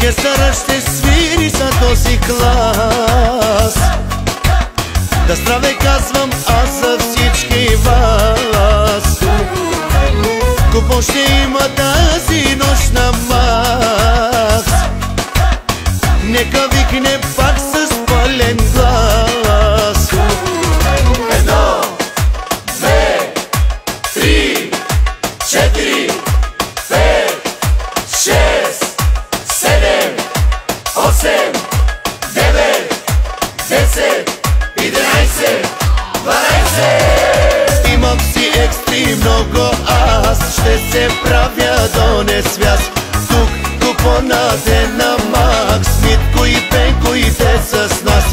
Оркестърът ще свири за този клас. Да здраве казвам аз за всички вас. Купон ще има тази нощ на Макс. Нека викне пак с пълен глас. 1, 2, 3, 4, 5, 6, 7, 8, 9, 10, 11, 12. Имам си екстри много, аз ще се правя до несвяз. Тук купонът е на Макс, Митко и Пенко и те с нас.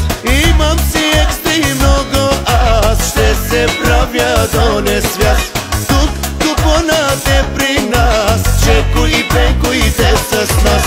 Имам си екстри много, аз ще се правя до несвяз. Тук купонът е при нас, Чеко и Пенко и те с нас.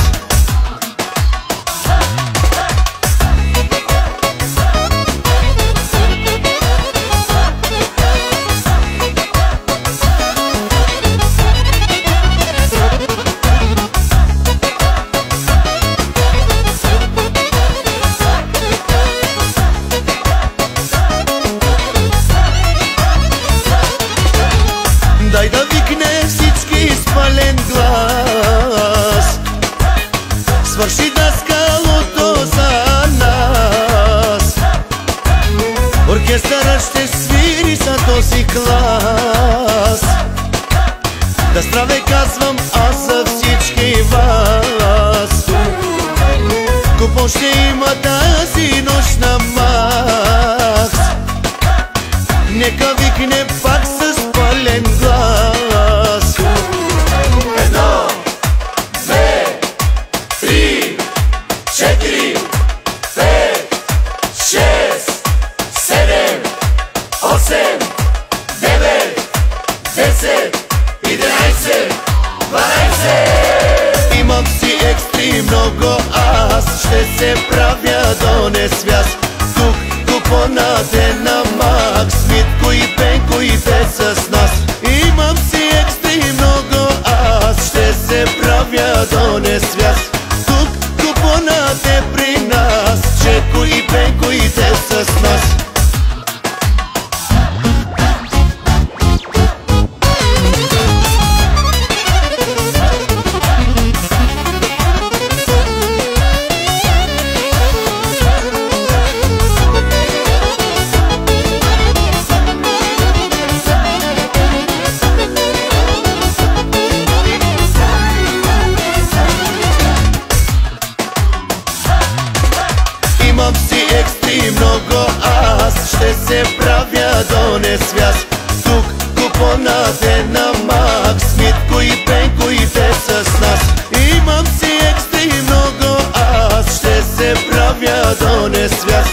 Дай да викне всички с пълен глас. Свърши даскалото за нас. Оркестърът ще свири за този клас. Да здраве казвам аз за всички вас. Купон ще има тази нощ на Макс. Нека викне пак с пълен глас. 1, 2, 3, 4, 5, 6, 7, 8, 9, 10, 11, 12. Имам си екстри много, аз ще се правя до несвяз. Тук купонът е на Макс, Митко и Пенко и те с нас. Имам си екстри много, аз ще се правя до несвяз. Тук купонът е при нас, Чеко и Пенко и те с нас. Имам си екстри много, аз ще се правя до несвяз. Тук купонът е на Макс, Митко и Пенко и те с нас. Имам си екстри много, аз ще се правя до несвяз.